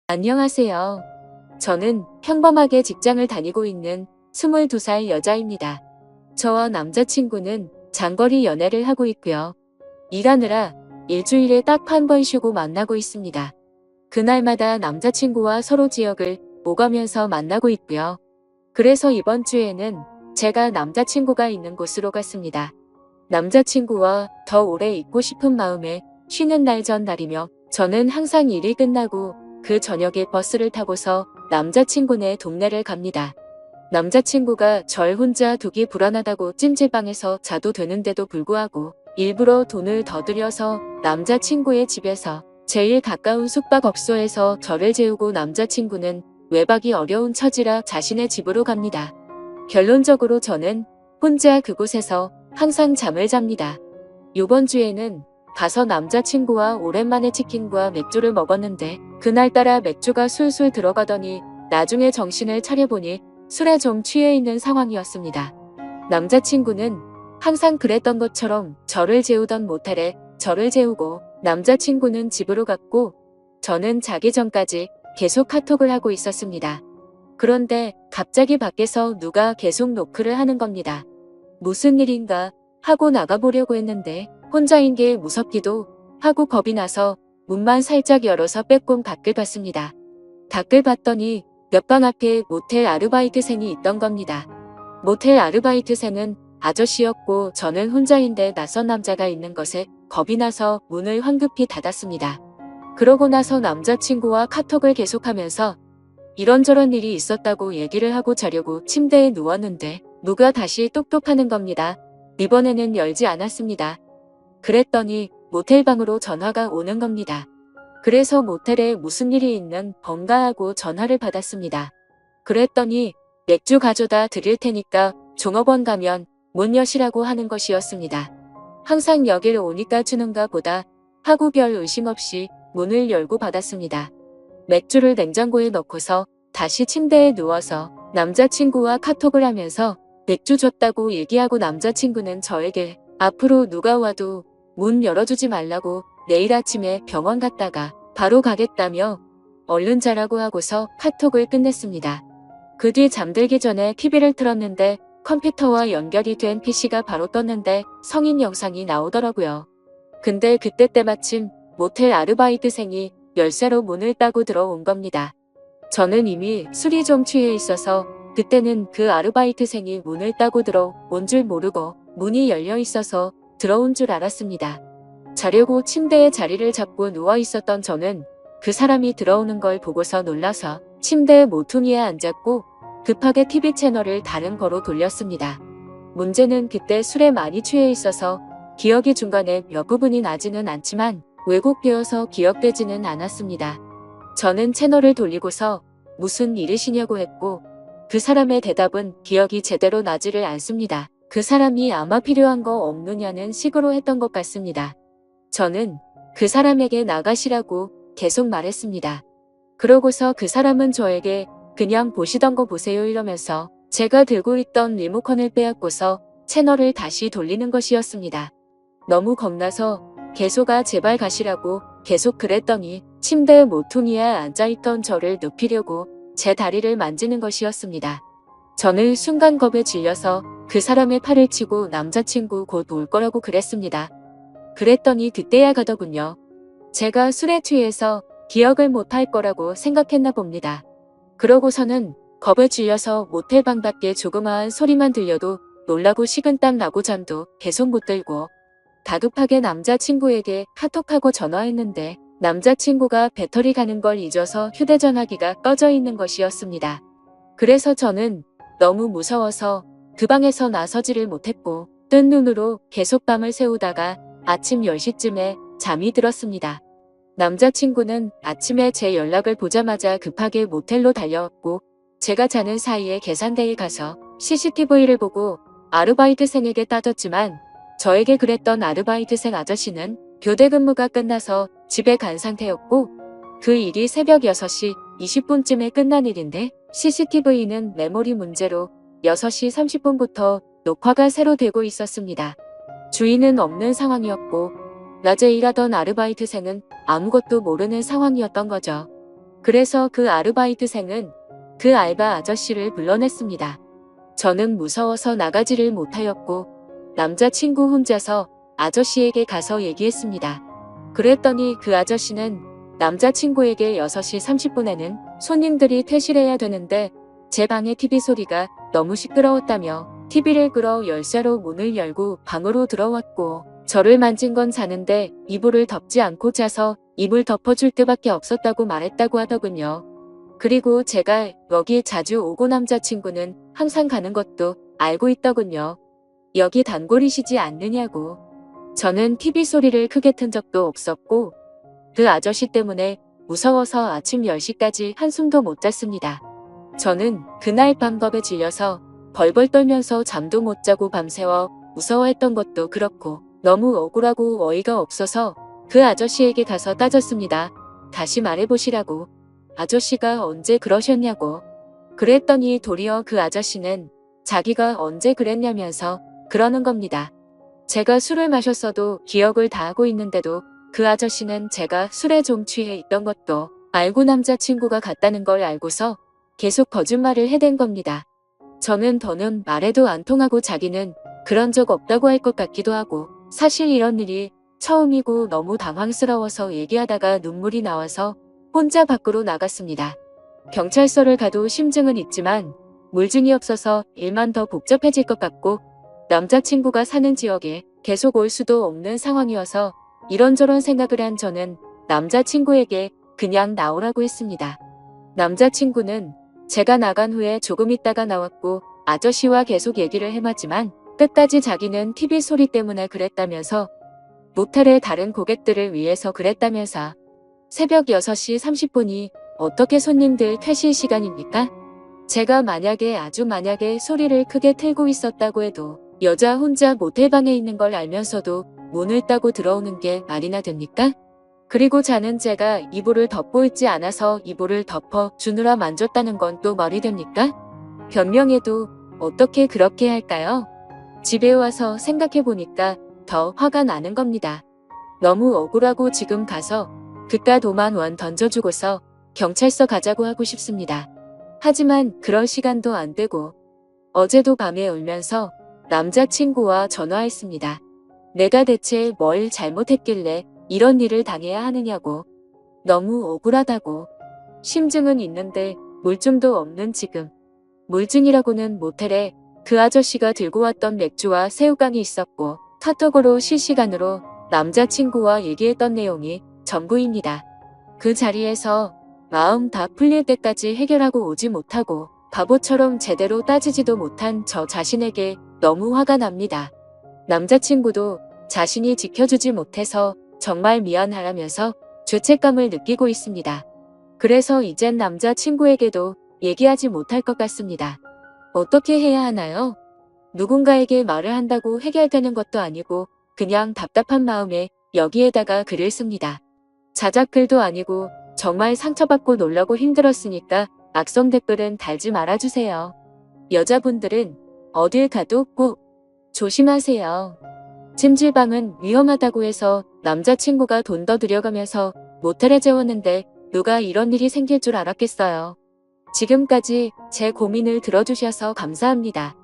안녕하세요. 저는 평범하게 직장을 다니고 있는 22살 여자입니다. 저와 남자친구는 장거리 연애를 하고 있고요. 일하느라 일주일에 딱 한 번 쉬고 만나고 있습니다. 그날마다 남자친구와 서로 지역을 오가면서 만나고 있고요. 그래서 이번 주에는 제가 남자친구가 있는 곳으로 갔습니다. 남자친구와 더 오래 있고 싶은 마음에 쉬는 날 전날이며 저는 항상 일이 끝나고 그 저녁에 버스를 타고서 남자친구네 동네를 갑니다. 남자친구가 절 혼자 두기 불안하다고 찜질방에서 자도 되는데도 불구하고 일부러 돈을 더 들여서 남자친구의 집에서 제일 가까운 숙박업소에서 저를 재우고 남자친구는 외박이 어려운 처지라 자신의 집으로 갑니다. 결론적으로 저는 혼자 그곳에서 항상 잠을 잡니다. 요번 주에는 가서 남자친구와 오랜만에 치킨과 맥주를 먹었는데 그날따라 맥주가 술술 들어가더니 나중에 정신을 차려보니 술에 좀 취해 있는 상황이었습니다. 남자친구는 항상 그랬던 것처럼 저를 재우던 모텔에 저를 재우고 남자친구는 집으로 갔고 저는 자기 전까지 계속 카톡을 하고 있었습니다. 그런데 갑자기 밖에서 누가 계속 노크를 하는 겁니다. 무슨 일인가 하고 나가보려고 했는데 혼자인 게 무섭기도 하고 겁이 나서 문만 살짝 열어서 빼꼼 밖을 봤습니다. 밖을 봤더니 몇 방 앞에 모텔 아르바이트생이 있던 겁니다. 모텔 아르바이트생은 아저씨였고 저는 혼자인데 낯선 남자가 있는 것에 겁이 나서 문을 황급히 닫았습니다. 그러고 나서 남자친구와 카톡을 계속하면서 이런저런 일이 있었다고 얘기를 하고 자려고 침대에 누웠는데 누가 다시 똑똑하는 겁니다. 이번에는 열지 않았습니다. 그랬더니 모텔방으로 전화가 오는 겁니다. 그래서 모텔에 무슨 일이 있는 건가 하고 전화를 받았습니다. 그랬더니 맥주 가져다 드릴 테니까 종업원 가면 문 여시라고 하는 것이었습니다. 항상 여길 오니까 주는가 보다 하고 별 의심 없이 문을 열고 받았습니다. 맥주를 냉장고에 넣고서 다시 침대에 누워서 남자친구와 카톡을 하면서 맥주 줬다고 얘기하고 남자친구는 저에게 앞으로 누가 와도 문 열어주지 말라고 내일 아침에 병원 갔다가 바로 가겠다며 얼른 자라고 하고서 카톡을 끝냈습니다. 그 뒤 잠들기 전에 TV를 틀었는데 컴퓨터와 연결이 된 PC가 바로 떴는데 성인 영상이 나오더라고요. 근데 그때 때마침 모텔 아르바이트생이 열쇠로 문을 따고 들어온 겁니다. 저는 이미 술이 좀 취해 있어서 그때는 그 아르바이트생이 문을 따고 들어온 줄 모르고 문이 열려 있어서 들어온 줄 알았습니다. 자려고 침대에 자리를 잡고 누워 있었던 저는 그 사람이 들어오는 걸 보고서 놀라서 침대에 모퉁이에 앉았고 급하게 TV 채널을 다른 거로 돌렸습니다. 문제는 그때 술에 많이 취해 있어서 기억이 중간에 몇 부분이 나지는 않지만 왜곡되어서 기억되지는 않았습니다. 저는 채널을 돌리고서 무슨 일이시냐고 했고 그 사람의 대답은 기억이 제대로 나지를 않습니다. 그 사람이 아마 필요한 거 없느냐는 식으로 했던 것 같습니다. 저는 그 사람에게 나가시라고 계속 말했습니다. 그러고서 그 사람은 저에게 그냥 보시던 거 보세요 이러면서 제가 들고 있던 리모컨을 빼앗고서 채널을 다시 돌리는 것이었습니다. 너무 겁나서 계속아 제발 가시라고 계속 그랬더니 침대 모퉁이에 앉아있던 저를 눕히려고 제 다리를 만지는 것이었습니다. 저는 순간 겁에 질려서 그 사람의 팔을 치고 남자친구 곧 올 거라고 그랬습니다. 그랬더니 그때야 가더군요. 제가 술에 취해서 기억을 못할 거라고 생각했나 봅니다. 그러고서는 겁에 질려서 모텔방 밖에 조그마한 소리만 들려도 놀라고 식은땀 나고 잠도 계속 못 들고 다급하게 남자친구에게 카톡하고 전화했는데 남자친구가 배터리 가는 걸 잊어서 휴대전화기가 꺼져 있는 것이었습니다. 그래서 저는 너무 무서워서 그 방에서 나서지를 못했고 뜬 눈으로 계속 밤을 새우다가 아침 10시쯤에 잠이 들었습니다. 남자친구는 아침에 제 연락을 보자마자 급하게 모텔로 달려왔고 제가 자는 사이에 계산대에 가서 CCTV를 보고 아르바이트생에게 따졌지만 저에게 그랬던 아르바이트생 아저씨는 교대 근무가 끝나서 집에 간 상태였고 그 일이 새벽 6시 20분쯤에 끝난 일인데 CCTV는 메모리 문제로 6시 30분부터 녹화가 새로 되고 있었습니다. 주인은 없는 상황이었고 낮에 일하던 아르바이트생은 아무것도 모르는 상황이었던 거죠. 그래서 그 아르바이트생은 그 알바 아저씨를 불러냈습니다. 저는 무서워서 나가지를 못하였고 남자친구 혼자서 아저씨에게 가서 얘기했습니다. 그랬더니 그 아저씨는 남자친구에게 6시 30분에는 손님들이 퇴실해야 되는데 제 방의 TV 소리가 너무 시끄러웠다며 TV를 끌어 열쇠로 문을 열고 방으로 들어왔고 저를 만진 건 자는데 이불을 덮지 않고 자서 이불 덮어줄 때밖에 없었다고 말했다고 하더군요. 그리고 제가 여기 자주 오고 남자친구는 항상 가는 것도 알고 있더군요. 여기 단골이시지 않느냐고. 저는 TV 소리를 크게 튼 적도 없었고 그 아저씨 때문에 무서워서 아침 10시까지 한숨도 못 잤습니다. 저는 그날 밤 겁에 질려서 벌벌 떨면서 잠도 못 자고 밤새워 무서워했던 것도 그렇고 너무 억울하고 어이가 없어서 그 아저씨에게 가서 따졌습니다. 다시 말해보시라고. 아저씨가 언제 그러셨냐고. 그랬더니 도리어 그 아저씨는 자기가 언제 그랬냐면서 그러는 겁니다. 제가 술을 마셨어도 기억을 다 하고 있는데도 그 아저씨는 제가 술에 좀 취해 있던 것도 알고 남자친구가 갔다는 걸 알고서 계속 거짓말을 해댄 겁니다. 저는 더는 말해도 안 통하고 자기는 그런 적 없다고 할 것 같기도 하고 사실 이런 일이 처음이고 너무 당황스러워서 얘기하다가 눈물이 나와서 혼자 밖으로 나갔습니다. 경찰서를 가도 심증은 있지만 물증이 없어서 일만 더 복잡해질 것 같고 남자친구가 사는 지역에 계속 올 수도 없는 상황이어서 이런저런 생각을 한 저는 남자친구에게 그냥 나오라고 했습니다. 남자친구는 제가 나간 후에 조금 있다가 나왔고 아저씨와 계속 얘기를 해봤지만 끝까지 자기는 TV 소리 때문에 그랬다면서 모텔의 다른 고객들을 위해서 그랬다면서 새벽 6시 30분이 어떻게 손님들 퇴실 시간입니까? 제가 만약에 아주 만약에 소리를 크게 틀고 있었다고 해도 여자 혼자 모텔방에 있는 걸 알면서도 문을 따고 들어오는 게 말이나 됩니까? 그리고 자는 제가 이불을 덮고 있지 않아서 이불을 덮어 주느라 만졌다는 건 또 말이 됩니까? 변명해도 어떻게 그렇게 할까요? 집에 와서 생각해보니까 더 화가 나는 겁니다. 너무 억울하고 지금 가서 그깟 5만 원 던져주고서 경찰서 가자고 하고 싶습니다. 하지만 그럴 시간도 안 되고 어제도 밤에 울면서 남자친구와 전화했습니다. 내가 대체 뭘 잘못했길래 이런 일을 당해야 하느냐고. 너무 억울하다고. 심증은 있는데 물증도 없는 지금. 물증이라고는 모텔에 그 아저씨가 들고 왔던 맥주와 새우깡이 있었고 카톡으로 실시간으로 남자친구와 얘기했던 내용이 전부입니다. 그 자리에서 마음 다 풀릴 때까지 해결하고 오지 못하고 바보처럼 제대로 따지지도 못한 저 자신에게 너무 화가 납니다. 남자친구도 자신이 지켜주지 못해서 정말 미안하라면서 죄책감을 느끼고 있습니다. 그래서 이젠 남자친구에게도 얘기하지 못할 것 같습니다. 어떻게 해야 하나요? 누군가에게 말을 한다고 해결되는 것도 아니고 그냥 답답한 마음에 여기에다가 글을 씁니다. 자작글도 아니고 정말 상처받고 놀라고 힘들었으니까 악성 댓글은 달지 말아주세요. 여자분들은 어딜 가도 꼭 조심하세요. 찜질방은 위험하다고 해서 남자친구가 돈 더 들여가면서 모텔에 재웠는데 누가 이런 일이 생길 줄 알았겠어요. 지금까지 제 고민을 들어주셔서 감사합니다.